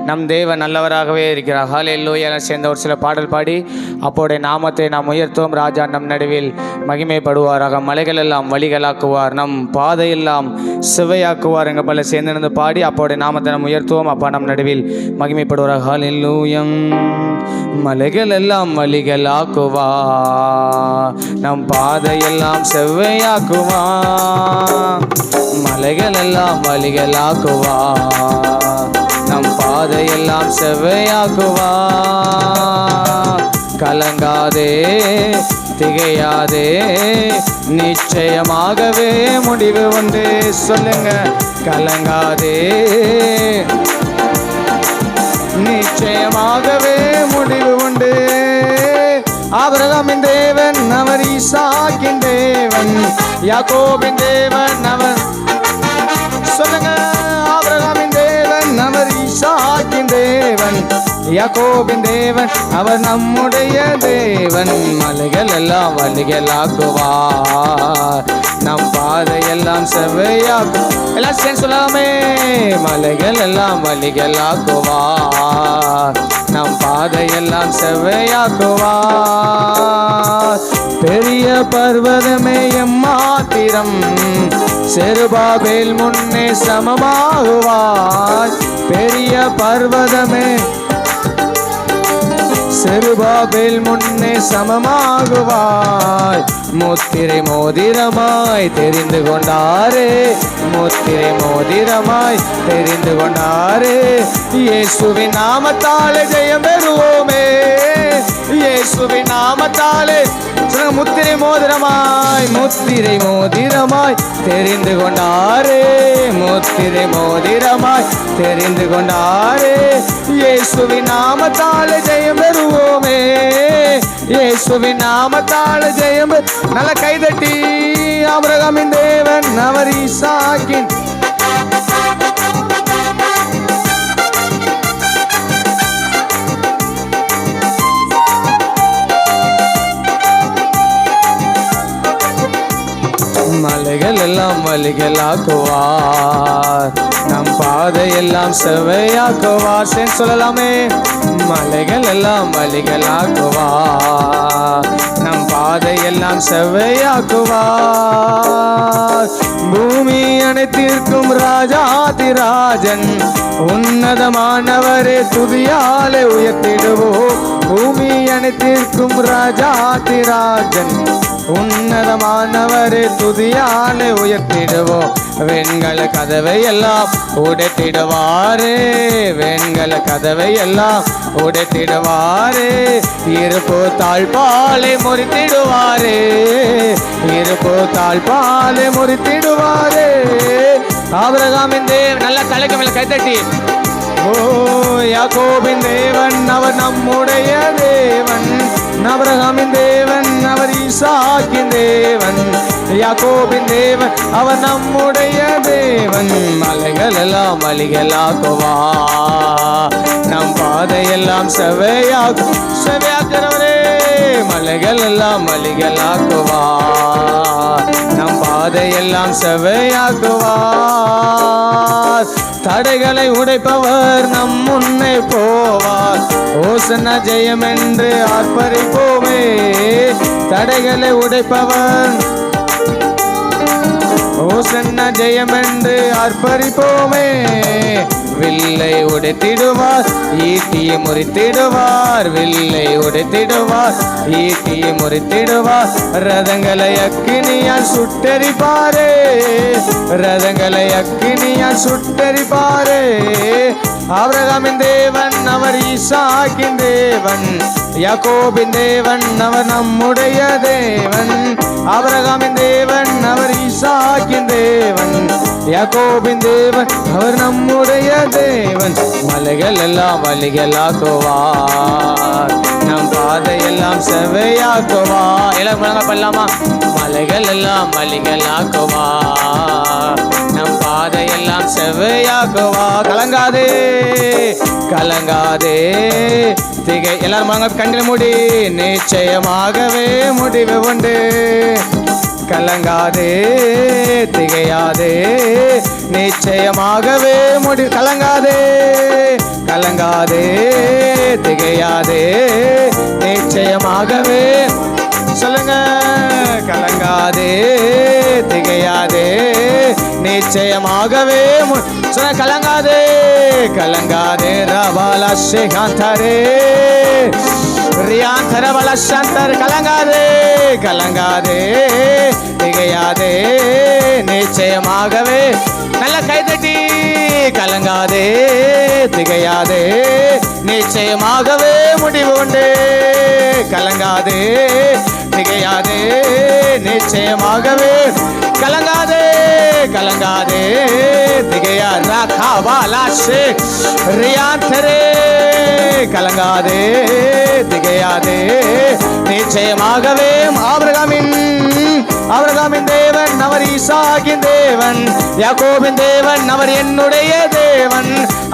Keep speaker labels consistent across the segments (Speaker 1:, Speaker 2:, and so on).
Speaker 1: நம் தேவன் நல்லவராகவே இருக்கிறார். ஹல்லேலூயா சேர்ந்த ஒரு சில பாடல் பாடி அப்போடைய நாமத்தை நாம் உயர்த்துவோம். ராஜா நம் நடுவில் மகிமைப்படுவாராக. மலைகள் எல்லாம் வழிகளாக்குவார், நம் பாதையெல்லாம் சிவையாக்குவார். எங்கள் பல சேர்ந்து பாடி அப்போடைய நாமத்தை நாம் உயர்த்துவோம். அப்பா நம் நடுவில் மகிமைப்படுவாராக. ஹல்லேலூயா. மலைகள் எல்லாம் வழிகளாக்குவா, நம் பாதையெல்லாம் செவ்வையாக்குவா. மலைகள் எல்லாம் வழிகளாக்குவா, நம் பாதையெல்லாம் செவ்வையாக்குவா. கலங்காதே திகையாதே, நிச்சயமாகவே முடிவு உண்டு. சொல்லுங்க, கலங்காதே நிச்சயமாகவே முடிவு உண்டு. ஆபிரகாமின் தேவன் அவர், ஈசாக்கின் தேவன், யாக்கோபின் தேவன் அவர். சொல்லுங்க, ஆபிரகாமின் தேவன் அவர், ஈசாக்கின் தேவன், யாக்கோபின் தேவன் அவர் நம்முடைய தேவன். மலைகள் எல்லாம் வழிகளாக்குவார், நம் பாதையெல்லாம் செவ்வையாக்கு. எல்லாம் சேர்ந்து சொல்லாமே, மலைகள் எல்லாம் வழிகளாக்குவார், நம் பாதையெல்லாம் செவ்வையாக்குவார். பெரிய பர்வதமே எம்மாத்திரம், செருபாபேல் முன்னே சமமாகுவார். பெரிய பர்வதமே செருபாபேல் முன்னே சமமாகுவாய். முத்திரை மோதிரமாய் தெரிந்து கொண்டாரே, முத்திரை மோதிரமாய் தெரிந்து கொண்டாரே. இயேசுவின் நாமத்தாலே ஜெயம் பெறுவோமே, இயேசுவின் நாமத்தாலே. முத்திரை மோதிரமாய், முத்திரை மோதிரமாய் தெரிந்து கொண்டாரே, முத்திரை மோதிரமாய் தெரிந்து கொண்டாரே. இயேசுவின் நாமத்தாலே ஜெயம் பெறுவோமே, இயேசுவின் நாமத்தாலே ஜெயம். நல்ல கைதட்டி, ஆபிரகாமின் தேவன் அவர், ஈசாக்கின். மலைகள் எல்லாம் வழிகளாக்குவார், நம் பாதையெல்லாம் செவ்வையாக்குவார். சேர்ந்து சொல்லலாமே, மலைகள் எல்லாம் வழிகளாக்குவார், நம் பாதையெல்லாம் செவ்வையாக்குவார். பூமி அனைத்திற்கும் ராஜாதிராஜன், உன்னதமானவரே துதியாலே உயர்த்திடுவோம். பூமி அனைத்திற்கும் ராஜாதிராஜன், உன்னதமானவரே துதியாலே உயர்த்திடுவோம். வெண்கல கதவை எல்லாம் உடைத்திடுவாரே, வெண்கல கதவை எல்லாம் உடைத்திடுவாரே. இருப்பு தாழ்பாலை முறித்திடுவாரே, இருப்பு தாழ்பாலை முறித்திடுவாரே. ஆபிரகாமின் தேவன், நல்ல தலைக்கு மேல கைத்தட்டி. ஓ யாக்கோபின் தேவன் அவர் நம்முடைய தேவன், ஆபிரகாமின் தேவன் அவர், ஈசாக்கின் தேவன், யாக்கோபின் தேவன் அவர் நம்முடைய தேவன். மலைகள் எல்லாம் வழிகளாக்குவார், நம் பாதையெல்லாம் செவ்வையாக்கும். செவ்வையாக்குறவரே, மலைகள் எல்லாம் வழிகளாக்குவார், நம் பாதையெல்லாம் செவ்வையாக்குவார். தடைகளை உடைப்பவர் நம் முன்னே போவார், ஓசன்னா ஜெயம் என்று ஆர்ப்பரிப்போமே. தடைகளை உடைப்பவர் ஓசன்னா ஜெயம் என்று ஆர்ப்பரிப்போமே. வில்லை உடைத்திடுவார், ஈட்டியை முறித்திடுவார், வில்லை உடைத்திடுவார், ஈட்டியை முறித்திடுவார். ரதங்களை அக்கினியால் சுட்டெரிப்பாரே, ரதங்களை அக்கினியால் சுட்டெரிப்பாரே. ஆபிரகாமின் தேவன் அவர், ஈசாக்கின் தேவன், யாக்கோபின் தேவன் அவர் நம்முடைய தேவன். ஆபிரகாமின் தேவன் அவர், ஈசாக்கின் தேவன், யாக்கோபின் தேவன் அவர் நம்முடைய தேவன். மலைகள் எல்லாம் வழிகளாக்குவார், நம் பாதையெல்லாம் செவ்வையாக்குவார். எல்லாம் பண்ணலாமா? மலைகள் எல்லாம் வழிகளாக்குவார், நம் பாதையெல்லாம் செவ்வையாக்குவார். கலங்காதே கலங்காதே திகை. எல்லாரும் வாங்க, கண்ணில் மூடி. நிச்சயமாகவே முடிவு உண்டு. கலங்காதே திகையாதே, நிச்சயமாகவே முடிவு. கலங்காதே கலங்க கலங்காதே திகையாதே நிச்சயமாகவே. சொல்லுங்க, கலங்காதே திகையாதே நிச்சயமாகவே. சொல்ல, கலங்காதே கலங்காதே. ரபாலா ஷேகாந்தரே ரியாந்தர பலசந்தர். கலங்காதே கலங்காதே திகையாதே நிச்சயமாகவே. நல்ல கைதட்டி. கலங்காதே திகையாதே நிச்சயமாகவே முடிவு உண்டு. கலங்காதே திகையாதே நிச்சயமாகவே. கலங்காதே கலங்காதே திகையா ராகாவாலாஷே ரியாந்தரே. கலங்காதே திகையாதே நிச்சயமாகவே. ஆபிரகாமின் தேவன் அவர், ஈசாக்கின் தேவன், யாக்கோபின் தேவன் அவர் என்னுடைய தேவன்.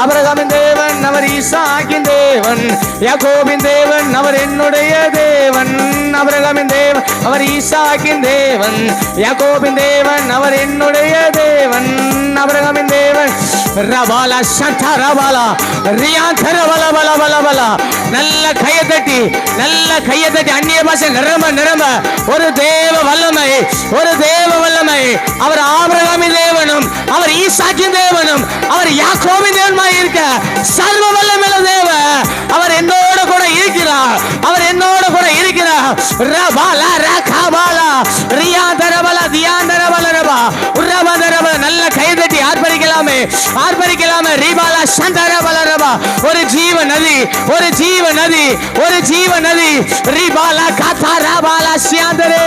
Speaker 1: ஆபிரகாமின் தேவன் அவர், ஈசாக்கின் தேவன், யாக்கோபின் தேவன் அவர் என்னுடைய தேவன். ஆபிரகாமின் தேவன் அவர், ஈசாக்கின் தேவன், யாக்கோபின் தேவன் அவர் என்னுடைய தேவன். ஆபிரகாமின் தேவன். ரபாலா சந்தா ரபாலா ரியாந்தர பல பல பல பல. நல்ல கையை தட்டி, நல்ல கையை தட்டி. அந்நிய பாஷை நிரம்ப நிரம்ப. ஒரு தேவ வல்லமை, ஒரு தேவ வல்லமை. அவர் ஆபிரகாமின் தேவனும், அவர் ஈசாக்கின் தேவனும், அவர் யாக்கோபின் தேவனுமாய் இருக்க சர்வ வல்லமையுள்ள தேவ. அவர் என்னோட கூட இருக்கிறார், அவர் என்னோட கூட இருக்கிறார். ரபாலா ரகாபாலா ரியாந்தரபல தியாந்தரபலரபா உரபதரபல. நல்ல கையை தட்டி ஆர்ப்பரிக்கலாமே, ஆர்ப்பரிக்கலாமே. ரிபாலா சந்தரபலரபா. ஒரு ஜீவ நதி, ஒரு ஜீவ நதி, ஒரு ஜீவ நதி. ரிபாலா காதாரபாலா சியாந்தரே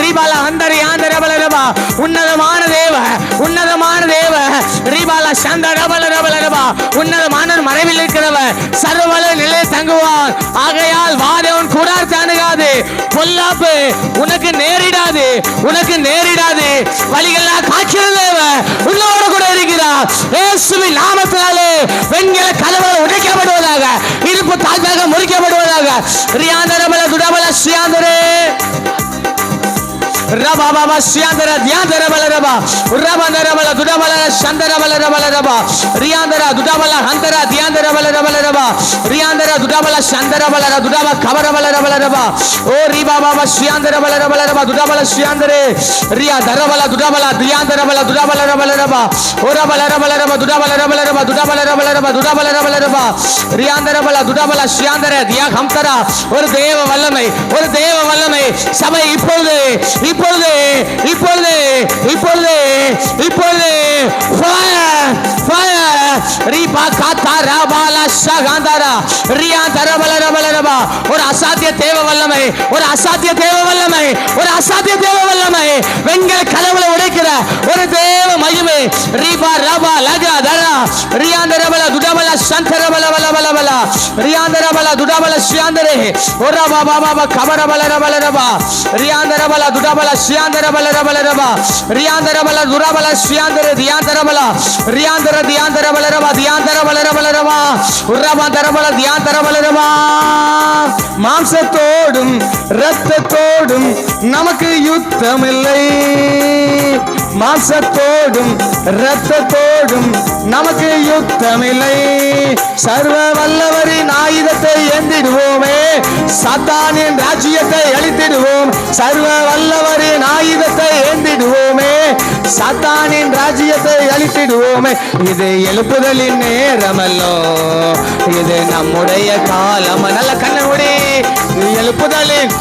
Speaker 1: ரிபாலா அந்தரி ஆந்தரபலரபா. உன்னதமான தேவ, உன்னதமான தேவ. ரிபாலா சந்தரபலரபலரபா. உன்னதமான மறைவில் இருக்கிறவர் சர்வவல்ல நிலை தங்குவான். ஆகையால் வாதவன் கூடாரத்தை அணுகாது, பொல்லாப்பு உனக்கு நேரிடாது, உனக்கு நேரிடாது. வழிகளெல்லாம் காக்கிற தேவ உன்னோடு கூட இருக்கிறார். இயேசுவின் நாமத்தினாலே வெண்கல கதவுகள் உடைக்கப்படுவதாக, இருப்பு தாழ்வாக முறிக்கப்படுவதாக. ரியாந்தரபல துடபல ஸ்ரீயாந்தரே ரபாபா ஸ்ரீயாந்தர தியாந்தரபல ரபா உரபந்தரபல துடபல சந்தரபல ரபல ரபா. ரியாந்தர துடபல ஹந்தர தியாந்தரபல ரபல ரபா. ரியாந்தர துடபல சந்தரபல துடப கபரபல ரபல ரபா. ஓ ரிபாபா ஸ்ரீயாந்தரபல ரபல ரபா துடபல ஸ்ரீயாந்தரே ரியாந்தரபல துடபல தியாந்தரபல துடபல ரபல ரபா. ஓரபல ரபல ரபா துடபல ரபல ரபா துடபல ரபல ரபா துடபல ரபல ரபா. ரியாந்தரபல துடபல ஸ்ரீயாந்தர தியா ஹம்தரா. ஒரு தேவ வல்லமை, ஒரு தேவ வல்லமை. சபை இப்பொழுது இப்பொழுது இப்பொழுது இப்பொழுது இப்பொழுது ஃபயர் ஃபயர். ரிபா காதா ரபாலா ஷகாந்தரா ரியாந்தரபல ரபல ரபா. ஒரு அசாத்திய தேவ வல்லமை, ஒரு அசாத்திய தேவ வல்லமை, ஒரு அசாத்திய தேவ வல்லமை. வெண்கல கதவுகளை உடைக்கிற ஒரு தேவ மகிமை. ரிபா ரபா லகா தரா ரியாந்தரபல துடபல சந்தரபல பல பல பல. ரியாந்தரபல துடபல ஸ்ரீயாந்தரே ஓரபா பாபா கபரபல ரபல ரபா. ரியாந்தரபல துடபல ஸ்ரீயாந்தரபல ரபல ரபா. ரியாந்தரபல துடபல ஸ்ரீயாந்தரே தியாந்தரபல ரியாந்தர தியாந்தரபல ரபா தியாந்தரபல ரபல ரபா உரபந்தரபல தியாந்தரபல ரபா. மாம்சத்தோடும் இரத்தத்தோடும் நமக்கு யுத்தம் இல்லை. மாம்சத்தோடும் இரத்தத்தோடும் நமக்கு யுத்தம் இல்லை. சர்வ வல்லவரின் ஆயுதத்தை ஏந்திடுவோமே, சாத்தானின் ராஜ்யத்தை அழித்திடுவோம். சர்வ வல்லவரின் ஆயுதத்தை ஏந்திடுவோமே, சாத்தானின் ராஜ்யத்தை அழித்திடுவோமே. இது எழுப்புதலின் நேரமல்லோ, இது நம்முடைய காலம். நல்ல கண்ணமுடி. எழுப்புதலின்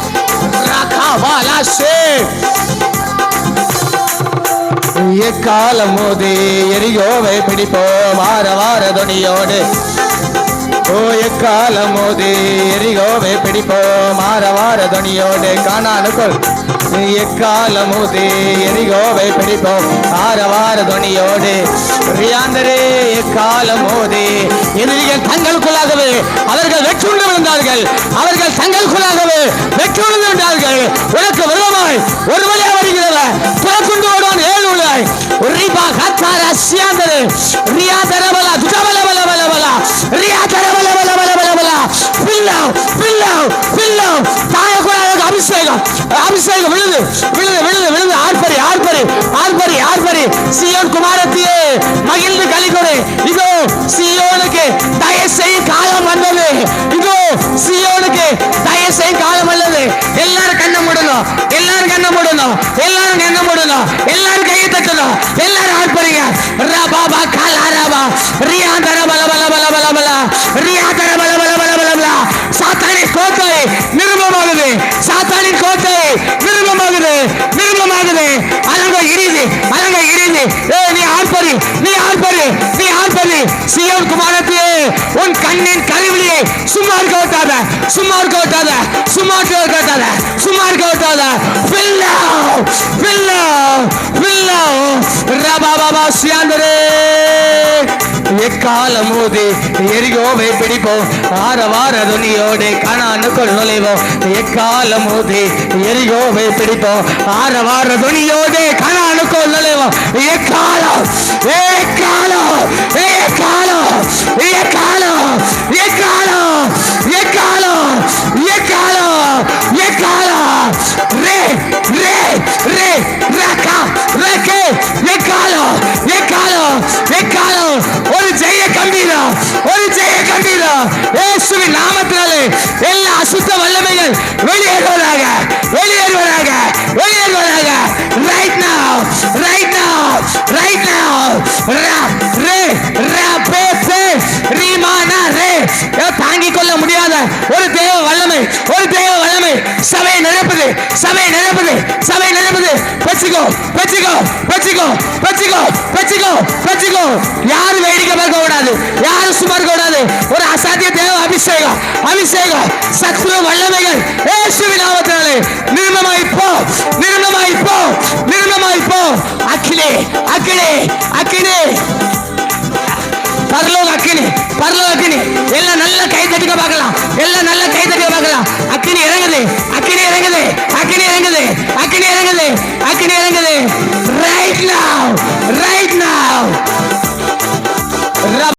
Speaker 1: எக்காலம் மோதி எரியோவை பிடிப்போம் வார வார துணியோடு. ஓ எக்காலம் மோதி எரியோவை பிடிப்போம் வார வார துணியோடு. காணானுக்குள் எக்காலம் மோதி எரியோவை பிடிப்போம் வார வார துணியோடு. ரியாந்தரே எக்காலம் மோதி எதிரிகள் தங்களுக்குள்ளாகவே அவர்கள் வெற்றுண்டு விழுந்தார்கள். அவர்கள் தங்களுக்குள்ளாகவே வெற்றுண்டு விழுந்தார்கள். உனக்கு விரோதமாய் ஒரு வழியாக வருகிறவர் புறக்கொண்டு ஓடுவான். ஏழு உள்ளாய் ரிபா கத்தார சியாந்தரே ரியாந்தரபல துடபல பல பல பல ரியாந்தரபல பல பல பல பல. பில்லோ பில்லோ பில்லோ தாயக்குள்ளாக அபிஷேகம் அபிஷேகம் விழுது விழுது விழுது விழுது. ஆர்ப்பரி ஆர்ப்பரி ஆர்ப்பரி ஆர்ப்பரி. சியோன் குமாரத்தியே மகிழ்ந்து களிகொடு. இதோ சியோனுக்கு தய போடணும், எல்லாரும் கண்ணை மூடணும், எல்லாரும் கையை தட்டணும், எல்லாரும் ஆட்படுங்க. ரபாபா காலாரபா ரியாதர பல பல பல பல பல ரியாதர பல பல பல பல பல. சாத்தானின் கோட்டை நிர்மூலமாகுது, சாத்தானின் கோட்டை நிர்மூலமாகுது, நிர்மூலமாகுது. அலங்க இடிது, அலங்க இடிது. நீ ஆட்படு, நீ ஆட்படு, நீ ஆட்படு. சீயோன் குமாரத்தியே, உன் கண்ணின் கருவிலியை சும்மா இருக்க விட்டாத, சும்மா இருக்க விட்டாத, சும்மா இருக்க விட்டாத, சும்மா இருக்க விட்டாத. பில்லா பில்லா பில்லா ரபாபா சியாந்தரே. எக்காலம் மோதி எரியோவை பிடிப்போம், ஆரவார துணியோடு கானானுக்குள் நுழைவோம். எக்காலம் மோதி எரியோவை பிடிப்போம், ஆரவார துணியோடு கானானுக்குள் நுழைவோம். எக்காலம் எக்காலம் எக்காலம் எக்காலம் எக்காலம் எக்காலம் எக்காலம் எக்காலம் ரே ரே ரே ரகா ரகே எக்காலம் எக்காலம் எக்காலம். ஒரு ஜெய கம்பீரம், ஒரு ஜெய கம்பீரம். இயேசுவின் நாமத்தினாலே எல்லா அசுத்த வல்லமைகள் வெளியேறுவதாக, வெளியேறுவதாக, வெளியேறுவதாக. Right now, right now, right now. ரா ரே ரா பே பே ரீமானா ரே. தாங்கிக் கொள்ள முடியாத ஒரு தேவ வல்லமை, ஒரு தேவ வல்லமை சபை நிரப்புது, சபை நிரப்புது, சபை நிரப்புது. பச்சிக்கோ பச்சிக்கோ பச்சிக்கோ பச்சிக்கோ பச்சிக்கோ பச்சிக்கோ. யாரும் வேடிக்கை பார்க்க கூடாது, யாரும் சும்மா இருக்க கூடாது. ஒரு அசாத்திய தேவ அபிஷேகம், அபிஷேகம். சத்ரு வல்லமைகள் இயேசுவின் நாமத்தினாலே நிர்மமாய் போ, நிர்மமாய் போ, நிர்மமாய் போ. அக்கினி அக்கினி அக்கினி, பரலோக அக்கினி, பரலோக அக்கினி. எல்லாம் நல்ல கை தட்டுக்க பார்க்கலாம், எல்லாம் நல்ல